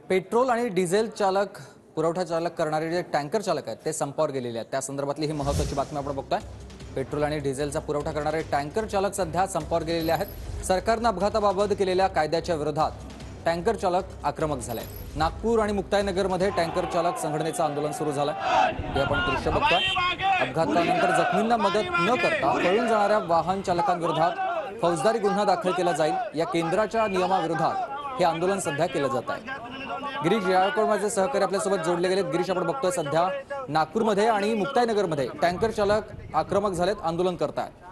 Petrol आणि diesel चालक पुरवठा चालक करणारे जे टँकर चालक आहेत ते संपावर गेलेले आहेत। त्या संदर्भातली ही महत्त्वाची बातमी आपण बघतोय। पेट्रोल आणि डिझेलचा पुरवठा करणारे टँकर चालक सध्या संपावर गेलेले आहेत। सरकारने अपघाताबाबत केलेल्या कायद्याच्या विरोधात टँकर चालक आक्रमक झाले। नागपूर आणि मुक्ताईनगरमध्ये टँकर चालक संघटनेचं आंदोलन सुरू झालं। हे आपण दृश्य बघतोय। अपघातानंतर जखमींना मदत न करता पळून जाणाऱ्या वाहन चालकांविरोधात फौजदारी गुन्हा दाखल केला जाईल या केंद्राच्या नियमाविरोधात हे आंदोलन सध्या केलं जात आहे। गिरीश याळकर माझे सहकारी आपल्यासोबत जोडले गेलेत। गिरीश, आपण बघतोय सध्या नागपूरमध्ये आणि मुक्ताईनगरमध्ये टँकर चालक आक्रमक झालेत, आंदोलन करतायत।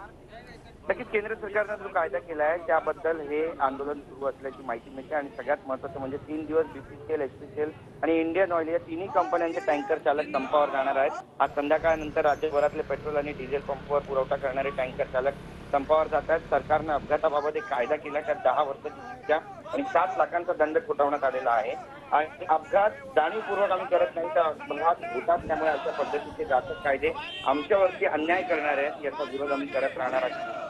नक्कीच केंद्र सरकारने जो कायदा केला आहे त्याबद्दल हे आंदोलन सुरू असल्याची माहिती मिळते आणि सगळ्यात महत्त्वाचं म्हणजे 3 दिवस बीपीसीएल, एचपीसीएल आणि इंडियन ऑइल या तिन्ही कंपन्यांचे टँकर चालक संपावर जाणार आहेत। आज संध्याकाळनंतर राज्यभरातले पेट्रोल आणि डिझेल पंपवर पुरवठा करणारे टँकर चालक संपावर जात आहेत। सरकारने अपघाताबाबत एक कायदा केला त्यात 10 वर्षाची शिक्षा आणि 7 लाखांचा दंड ठोठावण्यात आलेला आहे। आणि अपघात जाणीवपूर्वक आम्ही करत नाही तर अपघात होतात, त्यामुळे अशा पद्धतीचे जाचक कायदे आमच्यावरती अन्याय करणारे आहेत याचा विरोध आम्ही करत राहणार आहे।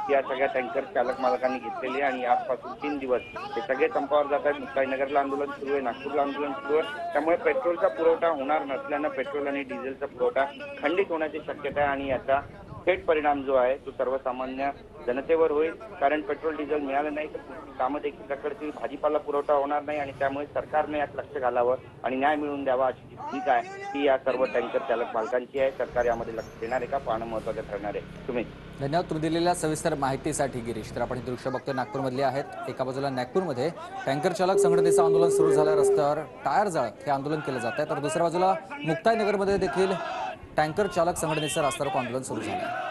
या सगळ्या टँकर चालक मालकांनी घेतलेली आणि आजपासून 3 दिवस हे सगळे संपावर जात आहेत। मुक्ताईनगरला आंदोलन सुरू आहे, नागपूरला आंदोलन सुरू आहे। त्यामुळे पेट्रोलचा पुरवठा होणार नसल्यानं पेट्रोल आणि डिझेलचा पुरवठा खंडित होण्याची शक्यता आहे आणि याचा थेट परिणाम जो आहे तो सर्वसामान्य जनतेवर होईल। कारण पेट्रोल डिझेल मिळालं नाही तर कामं देखील रखडतील, भाजीपाला पुरवठा होणार नाही आणि त्यामुळे सरकारने यात लक्ष घालावं आणि न्याय मिळवून द्यावा अशी जी भूमिका आहे ती या सर्व टँकर चालक मालकांची आहे। सरकार यामध्ये लक्ष देणार आहे का पाहणं महत्त्वाचं ठरणार आहे। तुम्ही धन्यवाद तुम्ही दिलेल्या सविस्तर माहितीसाठी गिरीश। तर आपण हे दृश्य बघतोय नागपूरमधले आहेत। एका बाजूला नागपूरमध्ये टँकर चालक संघटनेचं आंदोलन सुरू झालं, रस्त्यावर टायर जाळत हे आंदोलन केलं जात आहे। तर दुसऱ्या बाजूला मुक्ताईनगरमध्ये देखील टँकर चालक संघटनेचं रास्ता रोको आंदोलन सुरू झालं आहे।